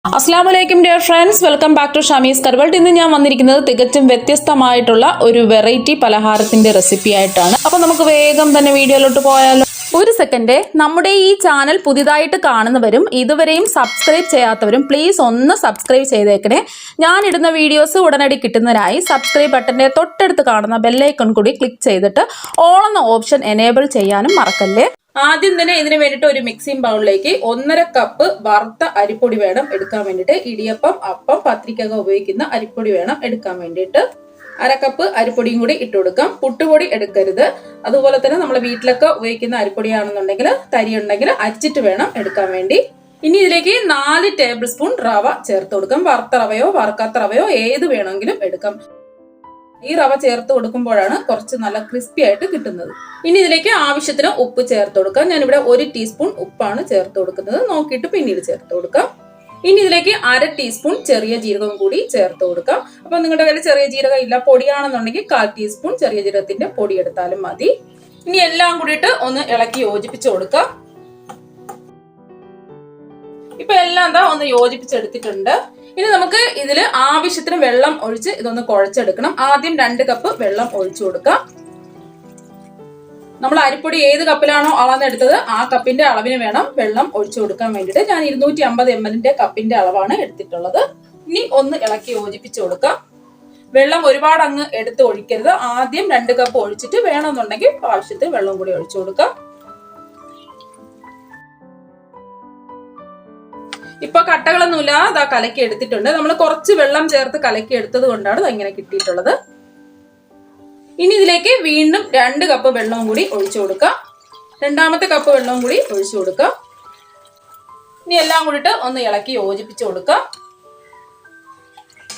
അസ്സലാമുഅലൈക്കും dear friends, welcome back to ഷമീസ് കർവൾട്ട്. ഇന്ന് ഞാൻ വന്നിരിക്കുന്നത് തികച്ചും വ്യത്യസ്തമായിട്ടുള്ള ഒരു വെറൈറ്റി പലഹാരത്തിന്റെ റെസിപ്പി ആയിട്ടാണ്. അപ്പോൾ നമുക്ക് വേഗം തന്നെ വീഡിയോയിലോട്ട് പോയാലോ. ഒരു സെക്കൻഡ്, നമ്മുടെ ഈ ചാനൽ പുതിയതായിട്ട് കാണുന്നവരും ഇതുവരെയും സബ്സ്ക്രൈബ് ചെയ്യാത്തവരും പ്ലീസ് ഒന്ന് സബ്സ്ക്രൈബ് ചെയ്തേക്കണേ. ഞാനിടുന്ന വീഡിയോസ് ഉടനടി കിട്ടുന്നതിനായി സബ്സ്ക്രൈബ് ബട്ടൻ്റെ തൊട്ടടുത്ത് കാണുന്ന ബെല്ലൈക്കൺ കൂടി ക്ലിക്ക് ചെയ്തിട്ട് ഓൾ എന്ന ഓപ്ഷൻ എനേബിൾ ചെയ്യാനും മറക്കല്ലേ. ആദ്യം തന്നെ ഇതിന് വേണ്ടിയിട്ട് ഒരു മിക്സിംഗ് ബൗളിലേക്ക് 1.5 കപ്പ് വറുത്ത അരിപ്പൊടി വേണം എടുക്കാൻ വേണ്ടിയിട്ട്. ഇടിയപ്പം, അപ്പം, പത്തിരിക്കൊക്കെ ഉപയോഗിക്കുന്ന അരിപ്പൊടി വേണം എടുക്കാൻ വേണ്ടിയിട്ട്. 1/2 കപ്പ് അരിപ്പൊടിയും കൂടി ഇട്ട് കൊടുക്കാം. പുട്ടുപൊടി എടുക്കരുത്. അതുപോലെ തന്നെ നമ്മൾ വീട്ടിലൊക്കെ ഉപയോഗിക്കുന്ന അരിപ്പൊടിയാണെന്നുണ്ടെങ്കിൽ, തരി ഉണ്ടെങ്കിൽ അരിച്ചിട്ട് വേണം എടുക്കാൻ വേണ്ടി. ഇനി ഇതിലേക്ക് 4 ടേബിൾ സ്പൂൺ റവ ചേർത്ത് കൊടുക്കാം. വറുത്ത റവയോ വറുക്കാത്ത റവയോ ഏത് വേണമെങ്കിലും എടുക്കാം. ഈ റവ ചേർത്ത് കൊടുക്കുമ്പോഴാണ് കുറച്ച് നല്ല ക്രിസ്പി ആയിട്ട് കിട്ടുന്നത്. ഇനി ഇതിലേക്ക് ആവശ്യത്തിന് ഉപ്പ് ചേർത്ത് കൊടുക്കാം. ഞാനിവിടെ 1 ടീസ്പൂൺ ഉപ്പാണ് ചേർത്ത് കൊടുക്കുന്നത്. നോക്കിയിട്ട് പിന്നീട് ചേർത്ത് കൊടുക്കാം. ഇനി ഇതിലേക്ക് 1/2 ടീസ്പൂൺ ചെറിയ ജീരകം കൂടി ചേർത്ത് കൊടുക്കാം. അപ്പൊ നിങ്ങളുടെ കയ്യിൽ ചെറിയ ജീരകം ഇല്ല, പൊടിയാണെന്നുണ്ടെങ്കിൽ 1/4 ടീസ്പൂൺ ചെറിയ ജീരകത്തിന്റെ പൊടി എടുത്താലും മതി. ഇനി എല്ലാം കൂടിയിട്ട് ഒന്ന് ഇളക്കി യോജിപ്പിച്ച് കൊടുക്കാം. ഇപ്പൊ എല്ലാം എന്താ ഒന്ന് യോജിപ്പിച്ചെടുത്തിട്ടുണ്ട്. ഇനി നമുക്ക് ഇതിൽ ആവശ്യത്തിന് വെള്ളം ഒഴിച്ച് ഇതൊന്ന് കുഴച്ചെടുക്കണം. ആദ്യം 2 കപ്പ് വെള്ളം ഒഴിച്ചു കൊടുക്കാം. നമ്മൾ അരിപ്പൊടി ഏത് കപ്പിലാണോ അളന്നെടുത്തത് ആ കപ്പിന്റെ അളവിന് വേണം വെള്ളം ഒഴിച്ചു കൊടുക്കാൻ വേണ്ടിയിട്ട്. ഞാൻ 250 ml കപ്പിന്റെ അളവാണ് എടുത്തിട്ടുള്ളത്. ഇനി ഒന്ന് ഇളക്കി യോജിപ്പിച്ചു കൊടുക്കാം. വെള്ളം ഒരുപാട് അങ്ങ് എടുത്ത് ഒഴിക്കരുത്. ആദ്യം 2 കപ്പ് ഒഴിച്ചിട്ട് വേണമെന്നുണ്ടെങ്കിൽ ആവശ്യത്തിന് വെള്ളം കൂടി ഒഴിച്ചു കൊടുക്കാം. ഇപ്പൊ കട്ടകളൊന്നുമില്ല, ഇതാ കലക്കി എടുത്തിട്ടുണ്ട്. നമ്മൾ കുറച്ച് വെള്ളം ചേർത്ത് കലക്കി എടുത്തത് കൊണ്ടാണ് ഇങ്ങനെ കിട്ടിയിട്ടുള്ളത്. ഇനി ഇതിലേക്ക് വീണ്ടും 2 കപ്പ് വെള്ളവും കൂടി ഒഴിച്ചു കൊടുക്കാം. 2ാമത്തെ കപ്പ് വെള്ളവും കൂടി ഒഴിച്ചു കൊടുക്കാം. ഇനി എല്ലാം കൂടിയിട്ട് ഒന്ന് ഇളക്കി യോജിപ്പിച്ചു കൊടുക്കാം.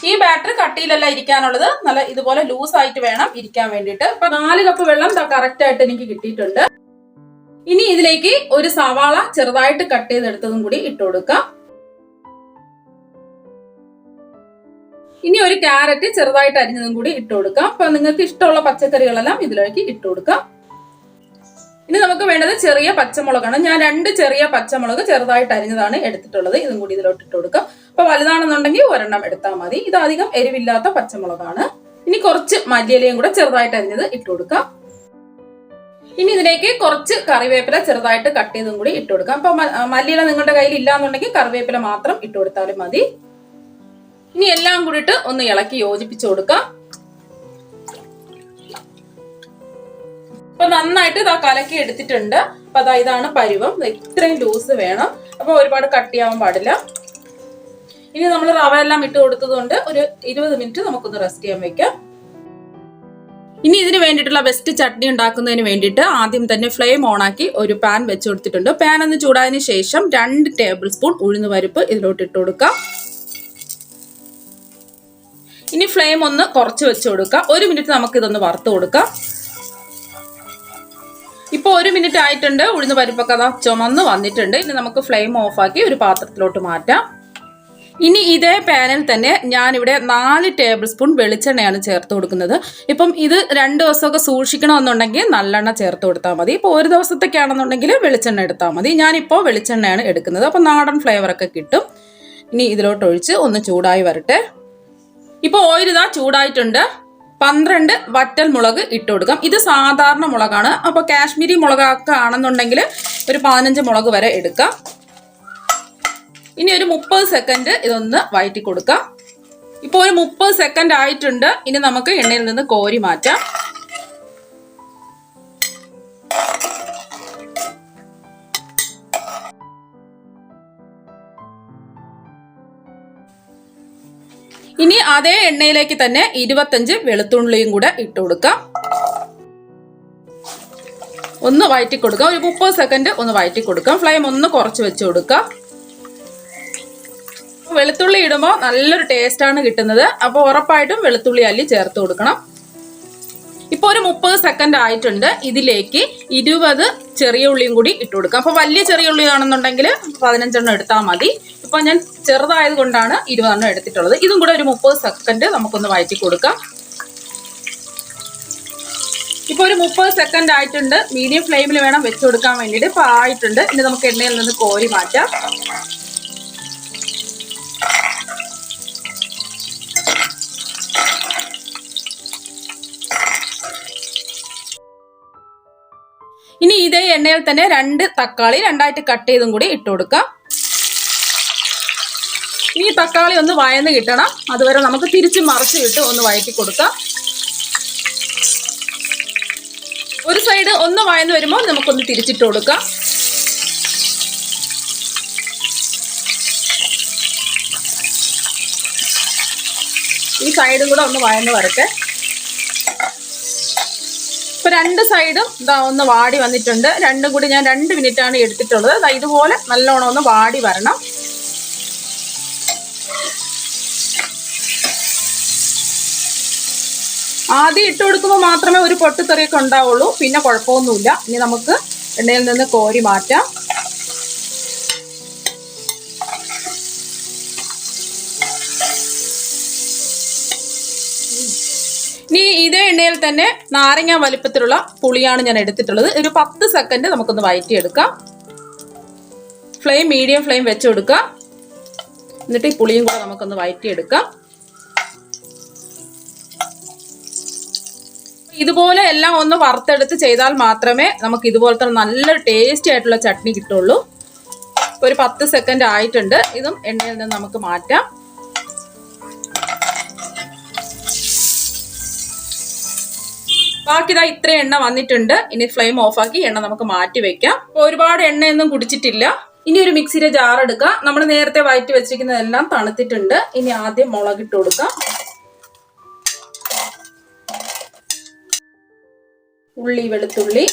ഈ ബാറ്റർ കട്ടിയിലല്ല ഇരിക്കാനുള്ളത്, നല്ല ഇതുപോലെ ലൂസ് ആയിട്ട് വേണം ഇരിക്കാൻ വേണ്ടിയിട്ട്. ഇപ്പൊ 4 കപ്പ് വെള്ളം കറക്റ്റ് ആയിട്ട് എനിക്ക് കിട്ടിയിട്ടുണ്ട്. ഇനി ഇതിലേക്ക് ഒരു സവാള ചെറുതായിട്ട് കട്ട് ചെയ്തെടുത്തതും കൂടി ഇട്ട് കൊടുക്കാം. ഇനി ഒരു ക്യാരറ്റ് ചെറുതായിട്ട് അരിഞ്ഞതും കൂടി ഇട്ട് കൊടുക്കാം. അപ്പൊ നിങ്ങൾക്ക് ഇഷ്ടമുള്ള പച്ചക്കറികളെല്ലാം ഇതിലേക്ക് ഇട്ട് കൊടുക്കാം. ഇനി നമുക്ക് വേണ്ടത് ചെറിയ പച്ചമുളകാണ്. ഞാൻ 2 ചെറിയ പച്ചമുളക് ചെറുതായിട്ട് അരിഞ്ഞതാണ് എടുത്തിട്ടുള്ളത്. ഇതും കൂടി ഇതിലോട്ട് ഇട്ട് കൊടുക്കാം. അപ്പൊ വലുതാണെന്നുണ്ടെങ്കിൽ 1 എടുത്താൽ മതി. ഇത് അധികം എരിവില്ലാത്ത പച്ചമുളകാണ്. ഇനി കുറച്ച് മല്ലിയിലയും കൂടെ ചെറുതായിട്ട് അരിഞ്ഞത് ഇട്ട് കൊടുക്കാം. ഇനി ഇതിലേക്ക് കുറച്ച് കറിവേപ്പില ചെറുതായിട്ട് കട്ട് ചെയ്തും കൂടി ഇട്ട് കൊടുക്കാം. അപ്പൊ മല്ലിയില നിങ്ങളുടെ കയ്യിൽ ഇല്ലാന്നുണ്ടെങ്കിൽ കറിവേപ്പില മാത്രം ഇട്ട് കൊടുത്താലും മതി. ഇനി എല്ലാം കൂടിയിട്ട് ഒന്ന് ഇളക്കി യോജിപ്പിച്ചു കൊടുക്കാം. അപ്പൊ നന്നായിട്ട് ഇതാ കലക്കി എടുത്തിട്ടുണ്ട്. അപ്പൊ അതാ ഇതാണ് പരുവം. ഇത്രയും ലൂസ് വേണം. അപ്പൊ ഒരുപാട് കട്ടിയാവാൻ പാടില്ല. ഇനി നമ്മൾ റവ എല്ലാം ഇട്ട് കൊടുത്തത് കൊണ്ട് ഒരു 20 മിനിറ്റ് നമുക്കൊന്ന് റെസ്റ്റ് ചെയ്യാൻ വെക്കാം. ഇനി ഇതിന് വേണ്ടിയിട്ടുള്ള ബെസ്റ്റ് ചട്നി ഉണ്ടാക്കുന്നതിന് വേണ്ടിയിട്ട് ആദ്യം തന്നെ ഫ്ലെയിം ഓണാക്കി ഒരു പാൻ വെച്ച് കൊടുത്തിട്ടുണ്ട്. പാൻ ഒന്ന് ചൂടായതിനു ശേഷം 2 ടേബിൾ സ്പൂൺ ഉഴുന്ന് പരിപ്പ് ഇതിലോട്ട് ഇട്ട് കൊടുക്കാം. ഇനി ഫ്ലെയിം ഒന്ന് കുറച്ച് വെച്ച് കൊടുക്കാം. 1 മിനിറ്റ് നമുക്ക് ഇതൊന്ന് വറുത്ത് കൊടുക്കാം. ഇപ്പൊ 1 മിനിറ്റ് ആയിട്ടുണ്ട്. ഉഴുന്ന് പരിപ്പൊക്കെ അതാ ചുമന്ന് വന്നിട്ടുണ്ട്. ഇനി നമുക്ക് ഫ്ലെയിം ഓഫാക്കി ഒരു പാത്രത്തിലോട്ട് മാറ്റാം. ഇനി ഇതേ പാനിൽ തന്നെ ഞാനിവിടെ 4 ടേബിൾ സ്പൂൺ വെളിച്ചെണ്ണയാണ് ചേർത്ത് കൊടുക്കുന്നത്. ഇപ്പം ഇത് 2 ദിവസമൊക്കെ സൂക്ഷിക്കണമെന്നുണ്ടെങ്കിൽ നല്ലെണ്ണ ചേർത്ത് കൊടുത്താൽ മതി. ഇപ്പോൾ ഒരു ദിവസത്തേക്ക് ആണെന്നുണ്ടെങ്കിൽ വെളിച്ചെണ്ണ എടുത്താൽ മതി. ഞാനിപ്പോൾ വെളിച്ചെണ്ണയാണ് എടുക്കുന്നത്. അപ്പം നാടൻ ഫ്ലേവറൊക്കെ കിട്ടും. ഇനി ഇതിലോട്ട് ഒഴിച്ച് ഒന്ന് ചൂടായി വരട്ടെ. ഇപ്പോൾ ഓയിൽ ഇതാ ചൂടായിട്ടുണ്ട്. 12 വറ്റൽ മുളക് ഇട്ട് കൊടുക്കാം. ഇത് സാധാരണ മുളകാണ്. അപ്പോൾ കാശ്മീരി മുളകൊക്കെ ആണെന്നുണ്ടെങ്കിൽ ഒരു 15 മുളക് വരെ എടുക്കാം. ഇനി ഒരു 30 സെക്കൻഡ് ഇതൊന്ന് വഴറ്റി കൊടുക്കാം. ഇപ്പോൾ ഒരു 30 സെക്കൻഡ് ആയിട്ടുണ്ട്. ഇനി നമുക്ക് എണ്ണയിൽ നിന്ന് കോരി മാറ്റാം. ഇനി അതേ എണ്ണയിലേക്ക് തന്നെ 25 വെളുത്തുള്ളിയും കൂടെ ഇട്ട് കൊടുക്കാം. ഒന്ന് വഴറ്റി കൊടുക്കാം. ഒരു 30 സെക്കൻഡ് ഒന്ന് വഴറ്റി കൊടുക്കാം. ഫ്ലെയിം ഒന്ന് കുറച്ച് വെച്ച് കൊടുക്കാം. വെളുത്തുള്ളി ഇടുമ്പോൾ നല്ലൊരു ടേസ്റ്റ് ആണ് കിട്ടുന്നത്. അപ്പോൾ ഉറപ്പായിട്ടും വെളുത്തുള്ളി അല്ലി ചേർത്ത് കൊടുക്കണം. ഇപ്പോൾ ഒരു 30 സെക്കൻഡ് ആയിട്ടുണ്ട്. ഇതിലേക്ക് 20 ചെറിയ ഉള്ളിയും കൂടി ഇട്ട് കൊടുക്കാം. അപ്പോൾ വലിയ ചെറിയ ഉള്ളി ആണെന്നുണ്ടെങ്കിൽ 15 എടുത്താൽ മതി. ഇപ്പൊ ഞാൻ ചെറുതായത് കൊണ്ടാണ് 20 എടുത്തിട്ടുള്ളത്. ഇതും കൂടെ ഒരു 30 സെക്കൻഡ് നമുക്കൊന്ന് വഴറ്റി കൊടുക്കാം. ഇപ്പൊ ഒരു 30 സെക്കൻഡ് ആയിട്ടുണ്ട്. മീഡിയം ഫ്ലെയിമിൽ വേണം വെച്ച് കൊടുക്കാൻ വേണ്ടിയിട്ട്. ഇപ്പൊ ആയിട്ടുണ്ട്. ഇനി നമുക്ക് എണ്ണയിൽ നിന്ന് കോരി മാറ്റാം. എണ്ണയിൽ തന്നെ 2 തക്കാളി രണ്ടായിട്ട് കട്ട് ചെയ്തും കൂടി ഇട്ട് കൊടുക്കാം. ഈ തക്കാളി ഒന്ന് വഴന്ന് കിട്ടണം, അതുവരെ നമുക്ക് തിരിച്ച് മറിച്ച് വിട്ട് ഒന്ന് വഴറ്റി കൊടുക്കാം. ഒരു സൈഡ് ഒന്ന് വഴന്ന് വരുമ്പോൾ നമുക്കൊന്ന് തിരിച്ചിട്ട് കൊടുക്കാം. ഈ സൈഡും കൂടെ ഒന്ന് വഴന്ന് വരട്ടെ. ഇപ്പൊ 2 സൈഡും ഇതാ ഒന്ന് വാടി വന്നിട്ടുണ്ട്. രണ്ടും കൂടി ഞാൻ 2 മിനിറ്റാണ് എടുത്തിട്ടുള്ളത്. ഇതുപോലെ നല്ലോണം ഒന്ന് വാടി വരണം. ആദ്യം ഇട്ട് കൊടുക്കുമ്പോൾ മാത്രമേ ഒരു പൊട്ടിത്തെറിയൊക്കെ ഉണ്ടാവുള്ളൂ, പിന്നെ കുഴപ്പമൊന്നുമില്ല. ഇനി നമുക്ക് എണ്ണയിൽ നിന്ന് കോരി മാറ്റാം. ഇനി ഇതേ എണ്ണയിൽ തന്നെ നാരങ്ങ വലിപ്പത്തിലുള്ള പുളിയാണ് ഞാൻ എടുത്തിട്ടുള്ളത്. ഒരു 10 സെക്കൻഡ് നമുക്കൊന്ന് വഴറ്റിയെടുക്കാം. ഫ്ലെയിം മീഡിയം ഫ്ലെയിം വെച്ച് കൊടുക്കുക. എന്നിട്ട് ഈ പുളിയും കൂടെ നമുക്കൊന്ന് വഴറ്റിയെടുക്കാം. ഇതുപോലെ എല്ലാം ഒന്ന് വറുത്തെടുത്ത് ചെയ്താൽ മാത്രമേ നമുക്ക് ഇതുപോലത്തെ നല്ലൊരു ടേസ്റ്റി ആയിട്ടുള്ള ചട്നി കിട്ടുള്ളൂ. ഒരു 10 സെക്കൻഡ് ആയിട്ടുണ്ട്. ഇതും എണ്ണയിൽ നിന്ന് നമുക്ക് മാറ്റാം. ബാക്കി ഇതാ ഇത്രയും എണ്ണ വന്നിട്ടുണ്ട്. ഇനി ഫ്ലെയിം ഓഫാക്കി എണ്ണ നമുക്ക് മാറ്റി വെക്കാം. ഒരുപാട് എണ്ണയൊന്നും കുടിച്ചിട്ടില്ല. ഇനി ഒരു മിക്സിയുടെ ജാർ എടുക്കാം. നമ്മൾ നേരത്തെ വഴറ്റി വെച്ചിരിക്കുന്നതെല്ലാം തണുത്തിട്ടുണ്ട്. ഇനി ആദ്യം മുളകിട്ട് കൊടുക്കാം. ഉള്ളി, വെളുത്തുള്ളി,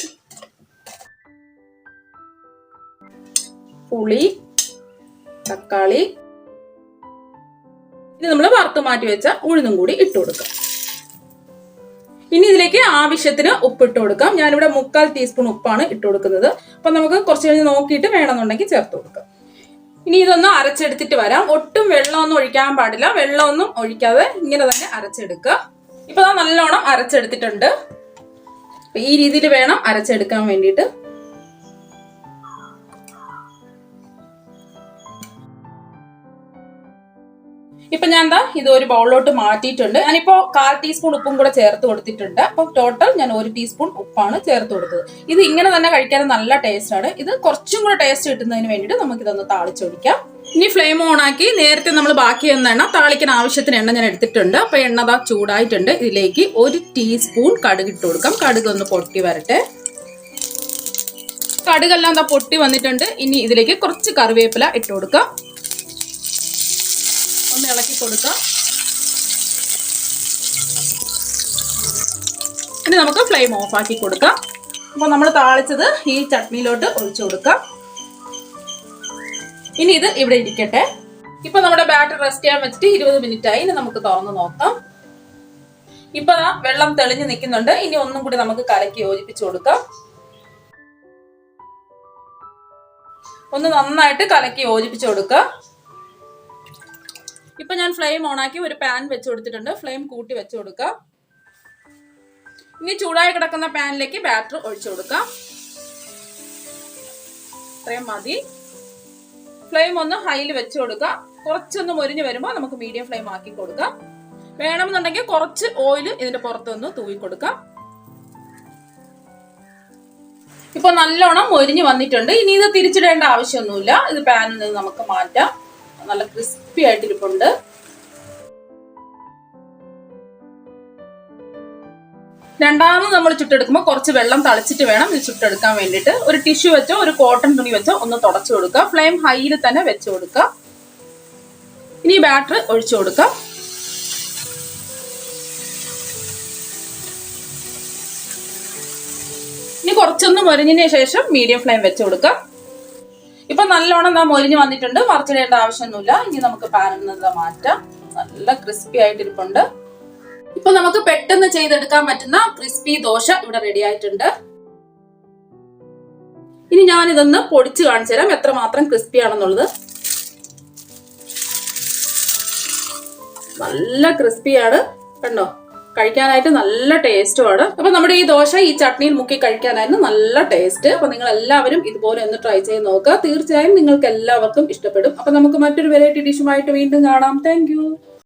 പുളി, തക്കാളി, ഇത് നമ്മൾ വറുത്ത് മാറ്റി വെച്ച ഉഴുന്നും കൂടി ഇട്ട് കൊടുക്കാം. ഇനി ഇതിലേക്ക് ആവശ്യത്തിന് ഉപ്പിട്ട് കൊടുക്കാം. ഞാനിവിടെ 3/4 ടീസ്പൂൺ ഉപ്പാണ് ഇട്ട് കൊടുക്കുന്നത്. അപ്പൊ നമുക്ക് കുറച്ച് കഴിഞ്ഞ് നോക്കിയിട്ട് വേണമെന്നുണ്ടെങ്കിൽ ചേർത്ത് കൊടുക്കാം. ഇനി ഇതൊന്ന് അരച്ചെടുത്തിട്ട് വരാം. ഒട്ടും വെള്ളമൊന്നും ഒഴിക്കാൻ പാടില്ല. വെള്ളമൊന്നും ഒഴിക്കാതെ ഇങ്ങനെ തന്നെ അരച്ചെടുക്കുക. ഇപ്പൊ നല്ലോണം അരച്ചെടുത്തിട്ടുണ്ട്. ഈ രീതിയിൽ വേണം അരച്ചെടുക്കാൻ വേണ്ടിയിട്ട്. ഇപ്പൊ ഞാൻ ഇത് ഒരു ബൗളിലോട്ട് മാറ്റിയിട്ടുണ്ട്. ഞാനിപ്പോ 1/4 ടീസ്പൂൺ ഉപ്പും കൂടെ ചേർത്ത് കൊടുത്തിട്ടുണ്ട്. അപ്പൊ ടോട്ടൽ ഞാൻ 1 ടീസ്പൂൺ ഉപ്പാണ് ചേർത്ത് കൊടുത്തത്. ഇത് ഇങ്ങനെ തന്നെ കഴിക്കാൻ നല്ല ടേസ്റ്റ് ആണ്. ഇത് കുറച്ചും കൂടെ ടേസ്റ്റ് കിട്ടുന്നതിന് വേണ്ടിയിട്ട് നമുക്ക് ഇതൊന്ന് താളിച്ചൊഴിക്കാം. ഇനി ഫ്ലെയിം ഓൺ ആക്കി നേരത്തെ നമ്മൾ ബാക്കി വന്ന എണ്ണ, താളിക്കാൻ ആവശ്യത്തിന് എണ്ണ ഞാൻ എടുത്തിട്ടുണ്ട്. അപ്പൊ എണ്ണ ചൂടായിട്ടുണ്ട്. ഇതിലേക്ക് 1 ടീസ്പൂൺ കടുക് ഇട്ട് കൊടുക്കാം. കടുക് ഒന്ന് പൊട്ടി വരട്ടെ. കടുകെല്ലാം പൊട്ടി വന്നിട്ടുണ്ട്. ഇനി ഇതിലേക്ക് കുറച്ച് കറിവേപ്പില ഇട്ട് കൊടുക്കാം. ഒന്ന് ഇളക്കി കൊടുക്കാം. ഇനി നമുക്ക് ഫ്ലെയിം ഓഫ് ആക്കി കൊടുക്കാം. അപ്പോൾ നമ്മൾ താളിച്ചത് ഈ ചട്നിയിലോട്ട് ഒഴിച്ചു കൊടുക്കാം. ഇനി ഇത് ഇവിടെ ഇരിക്കട്ടെ. ഇപ്പൊ നമ്മുടെ ബാറ്റർ റെസ്റ്റ് ചെയ്യാൻ വെച്ചിട്ട് 20 മിനിറ്റ് ആയി. ഇനി നമുക്ക് തുറന്ന് നോക്കാം. ഇപ്പൊ വെള്ളം തെളിഞ്ഞ് നിൽക്കുന്നുണ്ട്. ഇനി ഒന്നും കൂടി നമുക്ക് കലക്കി യോജിപ്പിച്ചു കൊടുക്കാം. ഒന്ന് നന്നായിട്ട് കലക്കി യോജിപ്പിച്ചു കൊടുക്കാം. ഇപ്പൊ ഞാൻ ഫ്ലെയിം ഓണാക്കി ഒരു പാൻ വെച്ച് കൊടുത്തിട്ടുണ്ട്. ഫ്ലെയിം കൂട്ടി വെച്ച് കൊടുക്കാം. ഇനി ചൂടായി കിടക്കുന്ന പാനിലേക്ക് ബാറ്റർ ഒഴിച്ചു കൊടുക്കാം. ഇത്രയും മതി. ഫ്ലെയിം ഒന്ന് ഹൈയിൽ വെച്ച് കൊടുക്കാം. കുറച്ചൊന്ന് മൊരിഞ്ഞ് വരുമ്പോൾ നമുക്ക് മീഡിയം ഫ്ലെയിം ആക്കി കൊടുക്കാം. വേണമെന്നുണ്ടെങ്കിൽ കുറച്ച് ഓയിൽ ഇതിന്റെ പുറത്തൊന്ന് തൂവി കൊടുക്കാം. ഇപ്പൊ നല്ലോണം മൊരിഞ്ഞ് വന്നിട്ടുണ്ട്. ഇനി ഇത് തിരിച്ചിടേണ്ട ആവശ്യമൊന്നുമില്ല. ഇത് പാനിൽ നിന്ന് നമുക്ക് മാറ്റാം. നല്ല ക്രിസ്പി ആയിട്ടിരിപ്പുണ്ട്. രണ്ടാമത് നമ്മൾ ചുട്ടെടുക്കുമ്പോൾ കുറച്ച് വെള്ളം തളിച്ചിട്ട് വേണം ഇത് ചുട്ടെടുക്കാൻ വേണ്ടിയിട്ട്. ഒരു ടിഷ്യൂ വെച്ചോ ഒരു കോട്ടൺ തുണി വെച്ചോ ഒന്ന് തുടച്ചു കൊടുക്കുക. ഫ്ലെയിം ഹൈയിൽ തന്നെ വെച്ച് കൊടുക്കുക. ഇനി ബാറ്റർ ഒഴിച്ചു കൊടുക്കാം. ഇനി കുറച്ചൊന്ന് മൊരിഞ്ഞതിന് ശേഷം മീഡിയം ഫ്ലെയിം വെച്ച് കൊടുക്കാം. ഇപ്പൊ നല്ലോണം മൊരിഞ്ഞ് വന്നിട്ടുണ്ട്. മറിച്ചിടേണ്ട ആവശ്യമൊന്നുമില്ല. ഇനി നമുക്ക് പാനിൽ നിന്ന് മാറ്റാം. നല്ല ക്രിസ്പി ആയിട്ടിരിപ്പുണ്ട്. ഇപ്പൊ നമുക്ക് പെട്ടെന്ന് ചെയ്തെടുക്കാൻ പറ്റുന്ന ക്രിസ്പി ദോശ ഇവിടെ റെഡി ആയിട്ടുണ്ട്. ഇനി ഞാനിതൊന്ന് പൊടിച്ച് കാണിച്ചു തരാം എത്രമാത്രം ക്രിസ്പി ആണെന്നുള്ളത്. നല്ല ക്രിസ്പിയാണ്, കണ്ടോ? കഴിക്കാനായിട്ട് നല്ല ടേസ്റ്റുമാണ്. അപ്പൊ നമ്മുടെ ഈ ദോശ ഈ ചട്നിയിൽ മുക്കി കഴിക്കാനായിരുന്നു നല്ല ടേസ്റ്റ്. അപ്പൊ നിങ്ങൾ എല്ലാവരും ഇതുപോലെ ഒന്ന് ട്രൈ ചെയ്ത് നോക്കുക. തീർച്ചയായും നിങ്ങൾക്ക് എല്ലാവർക്കും ഇഷ്ടപ്പെടും. അപ്പൊ നമുക്ക് മറ്റൊരു വെറൈറ്റി ഡിഷുമായിട്ട് വീണ്ടും കാണാം. താങ്ക്